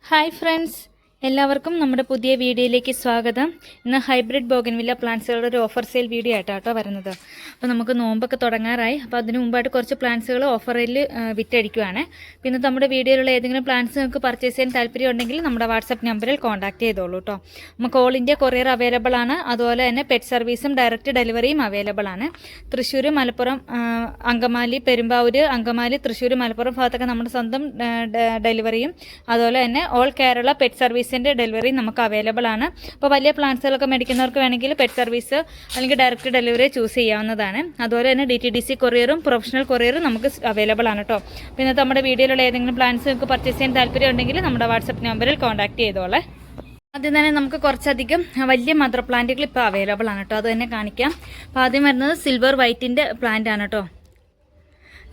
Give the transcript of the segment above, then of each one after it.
Hi friends, എല്ലാവർക്കും നമ്മുടെ പുതിയ വീഡിയോയിലേക്ക് സ്വാഗതം. ഇന്ന് ഹൈബ്രിഡ് ബോഗൻവില്ല പ്ലാന്റ്സുകളുടെ ഒരു ഓഫർ സെയിൽ വീഡിയോ ആയിട്ടാട്ടോ വരുന്നത്. അപ്പോൾ നമുക്ക് നോമ്പൊക്കെ തുടങ്ങാറായി. അപ്പോൾ അതിന് മുമ്പായിട്ട് കുറച്ച് പ്ലാന്റ്സുകൾ ഓഫറിൽ വിറ്റഴിക്കുവാണ്. പിന്നെ നമ്മുടെ വീഡിയോയിലുള്ള ഏതെങ്കിലും പ്ലാന്റ്സ് നിങ്ങൾക്ക് പർച്ചേസ് ചെയ്യാൻ താല്പര്യം ഉണ്ടെങ്കിൽ നമ്മുടെ വാട്സപ്പ് നമ്പറിൽ കോൺടാക്ട് ചെയ്തോളൂ കേട്ടോ. നമുക്ക് ഓൾ ഇന്ത്യ കൊറിയർ അവൈലബിൾ ആണ്. അതുപോലെ തന്നെ പെറ്റ് സർവീസും ഡയറക്റ്റ് ഡെലിവറിയും അവൈലബിൾ ആണ്. തൃശ്ശൂർ, മലപ്പുറം, അങ്കമാലി, പെരുമ്പാവൂർ, അങ്കമാലി, തൃശ്ശൂർ, മലപ്പുറം ഭാഗത്തൊക്കെ നമ്മുടെ സ്വന്തം ഡെലിവറിയും അതുപോലെ തന്നെ ഓൾ കേരള പെറ്റ് സർവീസിൻ്റെ ഡെലിവറി നമുക്ക് അവൈലബിൾ ആണ്. അപ്പോൾ വലിയ പ്ലാന്റ്സുകളൊക്കെ മേടിക്കുന്നവർക്ക് വേണമെങ്കിൽ പെറ്റ് സർവീസ് അല്ലെങ്കിൽ ഡയറക്റ്റ് ഡെലിവറി ചൂസ് ചെയ്യാവുന്നതാണ്. അതുപോലെ തന്നെ DTDC കൊറിയറും പ്രൊഫഷണൽ കൊറിയറും നമുക്ക് അവൈലബിൾ ആണ് കേട്ടോ. പിന്നെ നമ്മുടെ വീഡിയോയിലുള്ള ഏതെങ്കിലും പ്ലാന്റ്സ് നിങ്ങൾക്ക് പർച്ചേസ് ചെയ്യാൻ താല്പര്യം ഉണ്ടെങ്കിൽ നമ്മുടെ വാട്സപ്പ് നമ്പറിൽ കോൺടാക്ട് ചെയ്തോളെ. ആദ്യം തന്നെ നമുക്ക് കുറച്ചധികം വലിയ മദർ പ്ലാന്റുകൾ ഇപ്പോൾ അവൈലബിൾ ആണ് കേട്ടോ. അത് തന്നെ കാണിക്കാം. അപ്പോൾ ആദ്യം വരുന്നത് സിൽവർ വൈറ്റിൻ്റെ പ്ലാന്റ് ആണ് കേട്ടോ.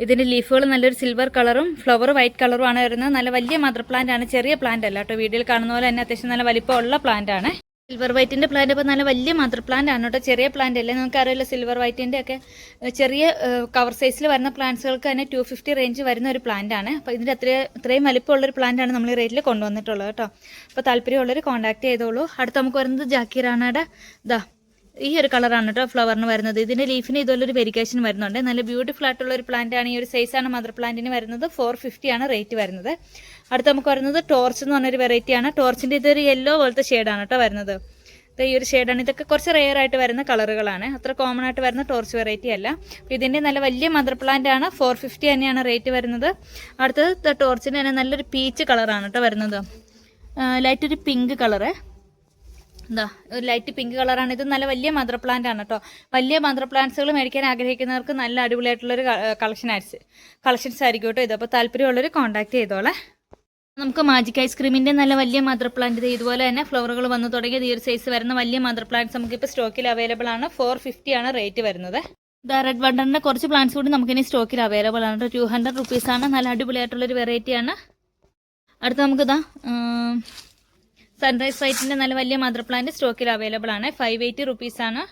ഇതിൻ്റെ ലീഫുകൾ നല്ലൊരു സിൽവർ കളറും ഫ്ലവർ വൈറ്റ് കളറും ആണ് വരുന്നത്. നല്ല വലിയ മദർ പ്ലാന്റ് ആണ്, ചെറിയ പ്ലാന്റ് അല്ല കേട്ടോ. വീഡിയോയിൽ കാണുന്ന പോലെ തന്നെ അത്യാവശ്യം നല്ല വലിപ്പമുള്ള പ്ലാന്റ് ആണ് സിൽവർ വൈറ്റിൻ്റെ പ്ലാന്റ്. അപ്പോൾ നല്ല വലിയ മദർ പ്ലാന്റ് ആണ് കേട്ടോ, ചെറിയ പ്ലാന്റ് അല്ലേ. നമുക്കറിയില്ല സിൽവർ വൈറ്റിൻ്റെ ഒക്കെ ചെറിയ കവർ സൈസിൽ വരുന്ന പ്ലാന്റ്സുകൾക്ക് തന്നെ 250 റേഞ്ച് വരുന്ന ഒരു പ്ലാന്റ് ആണ്. അപ്പോൾ ഇതിൻ്റെ ഇത്രയും വലിപ്പമുള്ളൊരു പ്ലാന്റ് ആണ് നമ്മൾ ഈ റേറ്റിൽ കൊണ്ടുവന്നിട്ടുള്ളത് കേട്ടോ. അപ്പോൾ താല്പര്യമുള്ളവർ കോൺടാക്ട് ചെയ്തോളൂ. അടുത്ത് നമുക്ക് വരുന്നത് ജാക്കിറാണയുടെ ഈ ഒരു കളറാണ് കേട്ടോ ഫ്ലവറിന് വരുന്നത്. ഇതിൻ്റെ ലീഫിന് ഇതുപോലൊരു വെരിക്കേഷൻ വരുന്നുണ്ട്. നല്ല ബ്യൂട്ടിഫുൾ ആയിട്ടുള്ള ഒരു പ്ലാന്റ് ആണ്. ഈ ഒരു സൈസാണ് മദർ പ്ലാന്റിന് വരുന്നത്. 450 ആണ് റേറ്റ് വരുന്നത്. അടുത്ത് നമുക്ക് വരുന്നത് ടോർച്ച് എന്ന് പറഞ്ഞൊരു വെറൈറ്റിയാണ്. ടോർച്ചിൻ്റെ ഇതൊരു യെല്ലോ പോലത്തെ ഷെയ്ഡാണ് കേട്ടോ വരുന്നത്. ഈ ഒരു ഷെയ്ഡാണ്. ഇതൊക്കെ കുറച്ച് റെയർ ആയിട്ട് വരുന്ന കളറുകളാണ്, അത്ര കോമൺ ആയിട്ട് വരുന്ന ടോർച്ച് വെറൈറ്റി അല്ല. ഇതിൻ്റെ നല്ല വലിയ മദർ പ്ലാന്റ് ആണ്. 450 തന്നെയാണ് റേറ്റ് വരുന്നത്. അടുത്തത് ടോർച്ചിൻ്റെ തന്നെ നല്ലൊരു പീച്ച് കളറാണ് കേട്ടോ വരുന്നത്. ലൈറ്റ് ഒരു പിങ്ക് കളറ്, ഒരു ലൈറ്റ് പിങ്ക് കളറാണ്. ഇത് നല്ല വലിയ മദർ പ്ലാന്റ് ആണ് കേട്ടോ. വലിയ മദർ പ്ലാന്റ്സുകൾ മേടിക്കാൻ ആഗ്രഹിക്കുന്നവർക്ക് നല്ല അടിപൊളിയായിട്ടുള്ളൊരു കളക്ഷൻസ് ആയിരിക്കും കേട്ടോ ഇത്. അപ്പോൾ താല്പര്യമുള്ളവർ കോൺടാക്ട് ചെയ്തോളെ. നമുക്ക് മാജിക് ഐസ്ക്രീമിൻ്റെ നല്ല വലിയ മദർ പ്ലാന്റ് ഇതുപോലെ തന്നെ ഫ്ലവറുകൾ വന്നു തുടങ്ങിയത്. ഈ ഒരു സൈസ് വരുന്ന വലിയ മദർ പ്ലാന്റ്സ് നമുക്കിപ്പോൾ സ്റ്റോക്കിൽ അവൈലബിൾ ആണ്. 450 ആണ് റേറ്റ് വരുന്നത്. റെഡ് വണ്ടറിൻ്റെ കുറച്ച് പ്ലാന്റ്സ് കൂടി നമുക്കിനി സ്റ്റോക്കിൽ അവൈലബിൾ ആണ്. 200 റുപ്പീസാണ്. നല്ല അടിപൊളിയായിട്ടുള്ളൊരു വെറൈറ്റിയാണ്. അടുത്ത് നമുക്കിതാ സൺറൈസ് വൈറ്റിൻ്റെ നല്ല വലിയ മദർ പ്ലാന്റ് സ്റ്റോക്കിൽ അവൈലബിൾ ആണ്. 580 റുപ്പീസാണ്.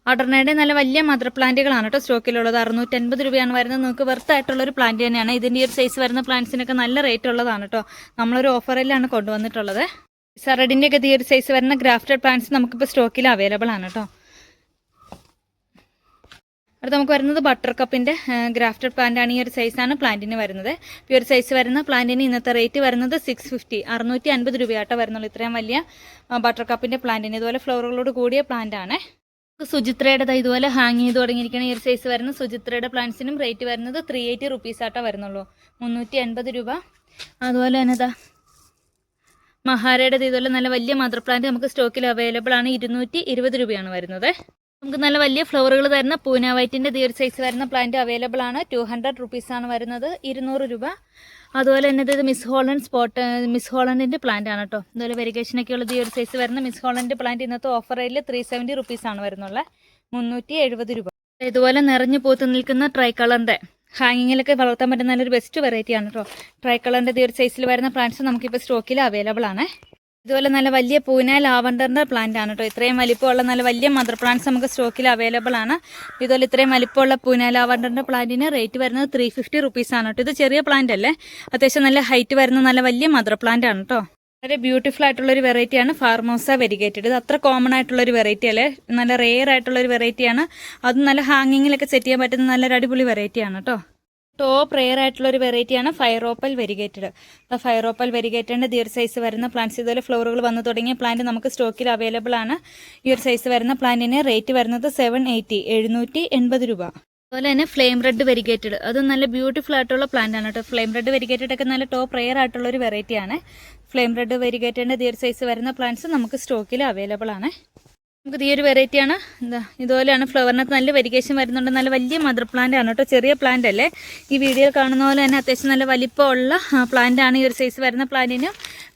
അടർണയുടെ നല്ല വലിയ മദർ പ്ലാന്റുകളാണ് കേട്ടോ സ്റ്റോക്കിലുള്ളത്. 650 രൂപയാണ് വരുന്നത്. നിങ്ങൾക്ക് വെർത്തായിട്ടുള്ളൊരു പ്ലാന്റ് തന്നെയാണ്. ഇതിൻ്റെ ഒരു സൈസ് വരുന്ന പ്ലാന്റ്സിനൊക്കെ നല്ല റേറ്റ് ഉള്ളതാണ് കേട്ടോ. നമ്മളൊരു ഓഫറിലാണ് കൊണ്ടുവന്നിട്ടുള്ളത്. സറഡിൻ്റെ ഒക്കെ ഈ ഒരു സൈസ് വരുന്ന ഗ്രാഫ്റ്റഡ് പ്ലാന്റ്സ് നമുക്കിപ്പോൾ സ്റ്റോക്കിൽ അവൈലബിൾ ആണ് കേട്ടോ. അടുത്ത് നമുക്ക് വരുന്നത് ബട്ടർ കപ്പിൻ്റെ ഗ്രാഫ്റ്റഡ് പ്ലാന്റ് ആണ്. ഈ ഒരു സൈസാണ് പ്ലാന്റിന് വരുന്നത്. ഈ ഒരു സൈസ് വരുന്ന പ്ലാന്റിന് ഇന്നത്തെ റേറ്റ് വരുന്നത് 650, 650 രൂപയാട്ടോ വരുന്നുള്ളൂ ഇത്രയും വലിയ ബട്ടർ കപ്പിൻ്റെ പ്ലാന്റിന്. ഇതുപോലെ ഫ്ലവറുകളോട് കൂടിയ പ്ലാന്റ് ആണ്. സുചിത്രയുടെ ഇതുപോലെ ഹാങ് ചെയ്ത് തുടങ്ങിയിരിക്കുന്ന ഈ ഒരു സൈസ് വരുന്ന സുചിത്രയുടെ പ്ലാന്റ്സിനും റേറ്റ് വരുന്നത് 380 റുപ്പീസാട്ടോ വരുന്നുള്ളൂ, 380 രൂപ. അതുപോലെ തന്നെ മഹാരയുടെ ഇതുപോലെ നല്ല വലിയ മദർ പ്ലാന്റ് നമുക്ക് സ്റ്റോക്കിൽ അവൈലബിൾ ആണ്. 220 രൂപയാണ് വരുന്നത്. നമുക്ക് നല്ല വലിയ ഫ്ലവറുകൾ തരുന്ന പൂന വൈറ്റിൻ്റെ ഈ ഒരു സൈസ് വരുന്ന പ്ലാന്റ് അവൈലബിൾ ആണ്. 200 റുപ്പീസാണ് വരുന്നത്, 200 രൂപ. അതുപോലെ തന്നെ ഇത് മിസ് ഹോളണ്ടിൻ്റെ പ്ലാന്റ് ആണ് കേട്ടോ. അതുപോലെ വെരിക്കേഷനൊക്കെ ഉള്ളത് ഈ ഒരു സൈസ് വരുന്ന മിസ് ഹോളണ്ട് പ്ലാന്റ് ഇന്നത്തെ ഓഫർ റേറ്റിൽ 370 റുപ്പീസാണ് വരുന്നുള്ളത്, 370 രൂപ. ഇതുപോലെ നിറഞ്ഞു പൂത്ത് നിൽക്കുന്ന ട്രൈ കളറിൻ്റെ ഹാങ്ങിങ്ങിലൊക്കെ വളർത്താൻ പറ്റുന്ന നല്ലൊരു ബെസ്റ്റ് വെറൈറ്റി ആണ് കേട്ടോ. ട്രൈ കളറിൻ്റെ ഈ ഒരു സൈസിൽ വരുന്ന പ്ലാന്റ്സ് നമുക്കിപ്പോൾ സ്റ്റോക്കിൽ അവൈലബിൾ ആണ്. ഇതുപോലെ നല്ല വലിയ പൂന ലാവണ്ടറിൻ്റെ പ്ലാന്റ് ആണ് കേട്ടോ. ഇത്രയും വലിപ്പമുള്ള നല്ല വലിയ മദർ പ്ലാന്റ്സ് നമുക്ക് സ്റ്റോക്കിൽ അവൈലബിൾ ആണ്. ഇതുപോലെ ഇത്രയും വലിപ്പമുള്ള പൂന ലാവണ്ടറിൻ്റെ പ്ലാന്റിന് റേറ്റ് വരുന്നത് 350 റുപ്പീസാണ് കേട്ടോ. ഇത് ചെറിയ പ്ലാന്റ് അല്ലേ, അത്യാവശ്യം നല്ല ഹൈറ്റ് വരുന്ന നല്ല വലിയ മദർ പ്ലാന്റ് ആണ് കേട്ടോ. വളരെ ബ്യൂട്ടിഫുൾ ആയിട്ടുള്ളൊരു വെറൈറ്റിയാണ് ഫാർമോസ വെരിഗേറ്റഡ്. ഇത് അത്ര കോമൺ ആയിട്ടുള്ളൊരു വെറൈറ്റി അല്ലേ, നല്ല റെയർ ആയിട്ടുള്ളൊരു വെറൈറ്റിയാണ്. അതും നല്ല ഹാങ്ങിങ്ങിലൊക്കെ സെറ്റ് ചെയ്യാൻ പറ്റുന്ന നല്ലൊരു അടിപൊളി വെറൈറ്റിയാണ് കേട്ടോ. ടോപ്പ് റെയർ ആയിട്ടുള്ളൊരു വെറൈറ്റിയാണ് ഫയറോപ്പൽ വെരിഗേറ്റഡ്. ഫയറോപ്പൽ വെരിഗേറ്റഡിൻ്റെ ഈ ഒരു സൈസ് വരുന്ന പ്ലാന്റ്സ് ഇതുപോലെ ഫ്ലവറുകൾ വന്നു തുടങ്ങിയ പ്ലാന്റ് നമുക്ക് സ്റ്റോക്കിൽ അവൈലബിൾ ആണ്. ഈ ഒരു സൈസ് വരുന്ന പ്ലാന്റിന് റേറ്റ് വരുന്നത് 780, 780 രൂപ. അതുപോലെ തന്നെ ഫ്ലെയിം റെഡ് വെരിഗേറ്റഡ്, അത് നല്ല ബ്യൂട്ടിഫുൾ ആയിട്ടുള്ള പ്ലാന്റ് ആണ് കേട്ടോ. ഫ്ലെയിം റെഡ് വെരിഗേറ്റഡ് ഒക്കെ നല്ല ടോപ്പ് റെയർ ആയിട്ടുള്ള ഒരു വെറൈറ്റിയാണ്. ഫ്ലെയിം റെഡ് വെരിഗേറ്റഡിൻ്റെ ഈ ഒരു സൈസ് വരുന്ന പ്ലാന്റ്സ് നമുക്ക് സ്റ്റോക്കിൽ അവൈലബിൾ ആണ്. നമുക്ക് ഈ ഒരു വെറൈറ്റിയാണ്. ഇതുപോലെയാണ് ഫ്ലവറിനകത്ത് നല്ല വെരിഗേഷൻ വരുന്നുണ്ട്. നല്ല വലിയ മദർ പ്ലാന്റ് ആണ് കേട്ടോ, ചെറിയ പ്ലാന്റ് അല്ലേ. ഈ വീഡിയോയിൽ കാണുന്ന പോലെ തന്നെ അത്യാവശ്യം നല്ല വലിപ്പമുള്ള പ്ലാന്റ് ആണ്. ഈ ഒരു സൈസ് വരുന്ന പ്ലാന്റിന്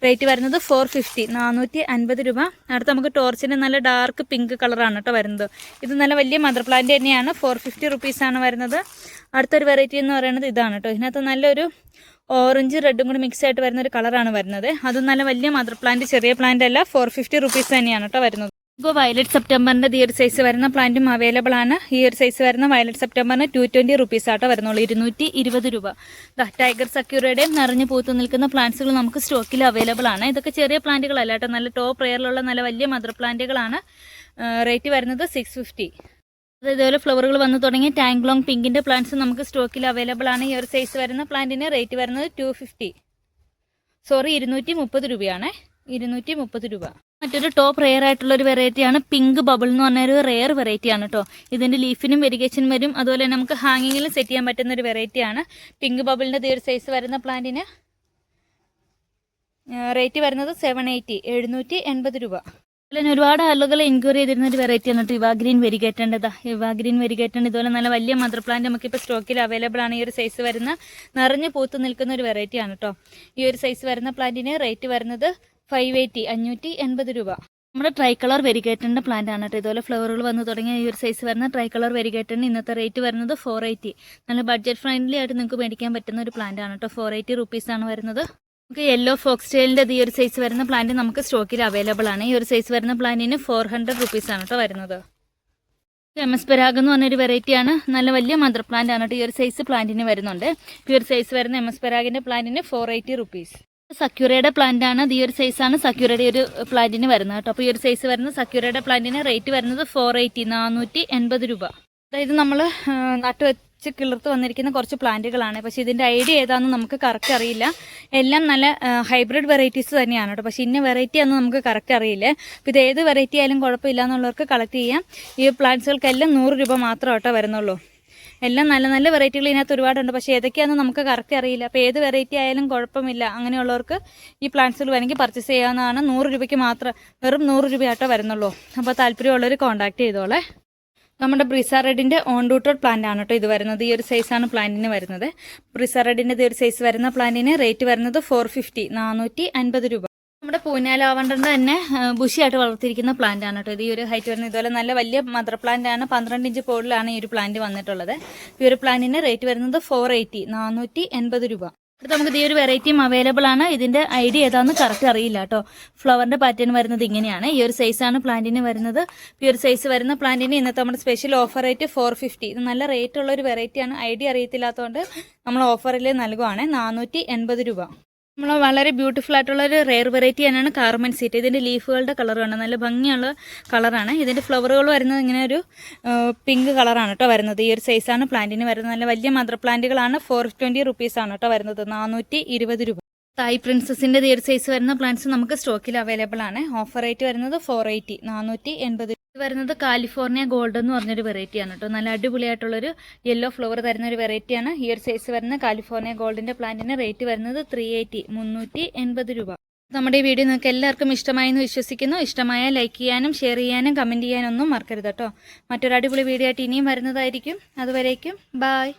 റേറ്റ് വരുന്നത് 450, 450 രൂപ. അടുത്ത് നമുക്ക് ടോർച്ചിൻ്റെ നല്ല ഡാർക്ക് പിങ്ക് കളറാണ് കേട്ടോ വരുന്നത്. ഇത് നല്ല വലിയ മദർ പ്ലാന്റ് തന്നെയാണ്. 450 റുപ്പീസാണ് വരുന്നത്. അടുത്തൊരു വെറൈറ്റി എന്ന് പറയുന്നത് ഇതാണ് കേട്ടോ. ഇതിനകത്ത് നല്ലൊരു ഓറഞ്ച് റെഡും കൂടി മിക്സ് ആയിട്ട് വരുന്ന ഒരു കളറാണ് വരുന്നത്. അതും നല്ല വലിയ മദർ പ്ലാന്റ്, ചെറിയ പ്ലാന്റ് അല്ല. 450 റുപ്പീസ് തന്നെയാണ് കേട്ടോ വരുന്നത്. ഇപ്പോൾ വയലറ്റ് സെപ്റ്റംബറിൻ്റെ ഈ ഒരു സൈസ് വരുന്ന പ്ലാന്റും അവൈലബിൾ ആണ്. ഈ ഒരു സൈസ് വരുന്ന വയലറ്റ് സെപ്റ്റംബറിന് 220 റുപ്പീസ് ആട്ടോ വരുന്നുള്ളൂ, 220 രൂപ. ടൈഗർ സക്യൂറയുടെയും നിറഞ്ഞു പൂത്തു നിൽക്കുന്ന പ്ലാന്റ്സുകൾ നമുക്ക് സ്റ്റോക്കിൽ അവൈലബിൾ ആണ്. ഇതൊക്കെ ചെറിയ പ്ലാന്റുകളല്ല കേട്ടോ, നല്ല ടോപ്പ് റെയറിലുള്ള നല്ല വലിയ മദർ പ്ലാന്റുകളാണ്. റേറ്റ് വരുന്നത് 650. ഇതുപോലെ ഫ്ലവറുകൾ വന്നു തുടങ്ങി ടാങ് ലോങ് പിങ്കിൻ്റെ പ്ലാന്റ്സ് നമുക്ക് സ്റ്റോക്കിൽ അവൈലബിൾ ആണ്. ഈ ഒരു സൈസ് വരുന്ന പ്ലാന്റിന് റേറ്റ് വരുന്നത് 230 രൂപയാണ്, 230 രൂപ. മറ്റൊരു ടോപ്പ് റെയർ ആയിട്ടുള്ള ഒരു വെറൈറ്റിയാണ് പിങ്ക് ബബിൾ എന്ന് പറഞ്ഞൊരു റെയർ വെറൈറ്റിയാണ് കേട്ടോ. ഇതിൻ്റെ ലീഫിനും വെരിഗേഷൻ വരും, അതുപോലെ നമുക്ക് ഹാങ്ങിങ്ങിലും സെറ്റ് ചെയ്യാൻ പറ്റുന്ന ഒരു വെറൈറ്റിയാണ്. പിങ്ക് ബബിളിൻ്റെ ഒരു സൈസ് വരുന്ന പ്ലാന്റിന് റേറ്റ് വരുന്നത് 780 രൂപ. അതുപോലെ തന്നെ ഒരുപാട് ആളുകൾ എൻക്വയറി ചെയ്തിരുന്ന ഒരു വെറൈറ്റിയാണ് കേട്ടോ ഇവാഗ്രീൻ വെരിഗേറ്റേണ്ടത്. ഇവാഗ്രീൻ വെരിഗേറ്റേണ്ട ഇതുപോലെ നല്ല വലിയ മദർ പ്ലാന്റ് നമുക്കിപ്പോൾ സ്റ്റോക്കിൽ അവൈലബിൾ ആണ്. ഈ ഒരു സൈസ് വരുന്ന നിറഞ്ഞു പൂത്ത് നിൽക്കുന്ന ഒരു വെറൈറ്റിയാണ് കേട്ടോ. ഈ ഒരു സൈസ് വരുന്ന പ്ലാന്റിന് റേറ്റ് വരുന്നത് 580 രൂപ. നമ്മുടെ ട്രൈ കളർ വെരിഗേറ്ററിൻ്റെ പ്ലാന്റ് ആണ് കേട്ടോ. ഇതുപോലെ ഫ്ലവറുകൾ വന്ന് തുടങ്ങിയ ഈ ഒരു സൈസ് വരുന്ന ട്രൈ കളർ വെരിഗേറ്ററിന് ഇന്നത്തെ റേറ്റ് വരുന്നത് 480. നല്ല ബഡ്ജറ്റ് ഫ്രണ്ട്ലി ആയിട്ട് നിങ്ങൾക്ക് മേടിക്കാൻ പറ്റുന്ന ഒരു പ്ലാന്റ് ആണ് കേട്ടോ. 480 റുപ്പീസാണ് വരുന്നത്. നമുക്ക് യെല്ലോ ഫോക്സ് ടെയിലിൻ്റെ ഈ ഒരു സൈസ് വരുന്ന പ്ലാന്റ് നമുക്ക് സ്റ്റോക്കിൽ അവൈലബിൾ ആണ്. ഈ ഒരു സൈസ് വരുന്ന പ്ലാന്റിന് 400 റുപ്പീസാണ് കേട്ടോ വരുന്നത്. MS പരാഗ് എന്ന് പറഞ്ഞൊരു വെറൈറ്റിയാണ്, നല്ല വലിയ മദർ പ്ലാന്റ് ആണ് കേട്ടോ. ഈ ഒരു സൈസ് പ്ലാന്റിന് വരുന്നുണ്ട്. ഈ ഒരു സൈസ് വരുന്ന MS പരാഗിൻ്റെ പ്ലാന്റിന് 480 റുപ്പീസ്. സക്യൂറയുടെ പ്ലാന്റ് ആണ്. ഈ ഒരു സൈസാണ് സക്യൂറയുടെ ഒരു പ്ലാന്റിന് വരുന്നത് കേട്ടോ. അപ്പോൾ ഈ ഒരു സൈസ് വരുന്ന സക്യൂറയുടെ പ്ലാന്റിന് റേറ്റ് വരുന്നത് 480 രൂപ. അതായത് നമ്മൾ നട്ടു വെച്ച് കിളിർത്ത് വന്നിരിക്കുന്ന കുറച്ച് പ്ലാന്റുകളാണ്. പക്ഷേ ഇതിൻ്റെ ഐഡിയ ഏതാണെന്ന് നമുക്ക് കറക്റ്റ് അറിയില്ല. എല്ലാം നല്ല ഹൈബ്രിഡ് വെറൈറ്റീസ് തന്നെയാണ് കേട്ടോ. പക്ഷേ ഇന്ന വെറൈറ്റി ആണെന്ന് നമുക്ക് കറക്റ്റ് അറിയില്ല. അപ്പോൾ ഇത് ഏത് വെറൈറ്റി ആയാലും കുഴപ്പമില്ല എന്നുള്ളവർക്ക് കളക്ട് ചെയ്യാം. ഈ പ്ലാന്റ്സുകൾക്കെല്ലാം 100 രൂപ മാത്രം കേട്ടോ വരുന്നുള്ളൂ. എല്ലാം നല്ല നല്ല വെറൈറ്റികൾ ഇതിനകത്ത് ഒരുപാടുണ്ട്. പക്ഷേ ഏതൊക്കെയാണെന്ന് നമുക്ക് കറക്റ്റ് അറിയില്ല. അപ്പോൾ ഏത് വെറൈറ്റി ആയാലും കുഴപ്പമില്ല, അങ്ങനെയുള്ളവർക്ക് ഈ പ്ലാന്റ്സുകൾ വേണമെങ്കിൽ പർച്ചേസ് ചെയ്യാവുന്നതാണ്. 100 രൂപയ്ക്ക് മാത്രം, വെറും 100 രൂപയാട്ടോ വരുന്നുള്ളൂ. അപ്പോൾ താല്പര്യമുള്ളവർ കോൺടാക്ട് ചെയ്തോളെ. നമ്മുടെ ബ്രിസ റെഡിൻ്റെ ഓൺ റൂട്ടഡ് പ്ലാന്റ് ആണ് കേട്ടോ ഇത് വരുന്നത്. ഈ ഒരു സൈസാണ് പ്ലാന്റിന് വരുന്നത്. ബ്രിസ റെഡിൻ്റെ ഈ ഒരു സൈസ് വരുന്ന പ്ലാന്റിന് റേറ്റ് വരുന്നത് 450 രൂപ. നമ്മുടെ പൂഞ്ഞ ലാവണ്ടറിൻ്റെ തന്നെ ബുഷിയായിട്ട് വളർത്തിയിരിക്കുന്ന പ്ലാന്റ് ആണ് കേട്ടോ. ഇത് ഈ ഒരു ഹൈറ്റ് വരുന്നത് ഇതുപോലെ നല്ല വലിയ മദർ പ്ലാന്റ് ആണ്. 12 ഇഞ്ച് പോളിലാണ് ഈ ഒരു പ്ലാന്റ് വന്നിട്ടുള്ളത്. ഈ ഒരു പ്ലാന്റിന് റേറ്റ് വരുന്നത് 480 രൂപ. അടുത്ത് നമുക്ക് ഈ ഒരു വെറൈറ്റിയും അവൈലബിൾ ആണ്. ഇതിൻ്റെ ഐഡിയ ഏതാണെന്ന് കറക്റ്റ് അറിയില്ല കേട്ടോ. ഫ്ലവറിൻ്റെ പാറ്റേൺ വരുന്നത് ഇങ്ങനെയാണ്. ഈ ഒരു സൈസാണ് പ്ലാന്റിന് വരുന്നത്. ഈ ഒരു സൈസ് വരുന്ന പ്ലാന്റിന് ഇന്നത്തെ നമ്മുടെ സ്പെഷ്യൽ ഓഫർ റേറ്റ് 450. ഇത് നല്ല റേറ്റ് ഉള്ള ഒരു വെറൈറ്റിയാണ്. ഐഡിയ അറിയത്തില്ലാത്തതുകൊണ്ട് നമ്മൾ ഓഫറിൽ നൽകുവാണ് 480 രൂപ. നമ്മൾ വളരെ ബ്യൂട്ടിഫുൾ ആയിട്ടുള്ള ഒരു റെയർ വെറൈറ്റി തന്നെയാണ് കാർമൻ സീറ്റ്. ഇതിൻ്റെ ലീഫുകളുടെ കളർ വേണം, നല്ല ഭംഗിയുള്ള കളറാണ്. ഇതിൻ്റെ ഫ്ലവറുകൾ വരുന്നത് ഇങ്ങനെ ഒരു പിങ്ക് കളറാണ് കേട്ടോ വരുന്നത്. ഈ ഒരു സൈസാണ് പ്ലാന്റിന് വരുന്നത്. നല്ല വലിയ മദർ പ്ലാന്റുകളാണ്. 420 റുപ്പീസാണ് കേട്ടോ വരുന്നത്, 420 രൂപ. തായ് പ്രിൻസസിൻ്റെ ഈ ഒരു സൈസ് വരുന്ന പ്ലാന്റ്സ് നമുക്ക് സ്റ്റോക്കിൽ അവൈലബിൾ ആണ്. ഓഫർ റേറ്റ് വരുന്നത് 480, 480. ഇത് വരുന്നത് കാലിഫോർണിയ ഗോൾഡ് എന്ന് പറഞ്ഞൊരു വെറൈറ്റിയാണ് കേട്ടോ. നല്ല അടിപൊളിയായിട്ടുള്ളൊരു യെല്ലോ ഫ്ലവർ തരുന്ന ഒരു വെറൈറ്റിയാണ്. ഈ ഒരു സൈസ് വരുന്ന കാലിഫോർണിയ ഗോൾഡിൻ്റെ പ്ലാന്റിന് റേറ്റ് വരുന്നത് 380, 380 രൂപ. നമ്മുടെ ഈ വീഡിയോ നിങ്ങൾക്ക് എല്ലാവർക്കും ഇഷ്ടമായി എന്ന് വിശ്വസിക്കുന്നു. ഇഷ്ടമായാൽ ലൈക്ക് ചെയ്യാനും ഷെയർ ചെയ്യാനും കമൻറ്റ് ചെയ്യാനൊന്നും മറക്കരുത് കേട്ടോ. മറ്റൊരു അടിപൊളി വീഡിയോ ആയിട്ട് ഇനിയും വരുന്നതായിരിക്കും. അതുവരേക്കും ബായ്.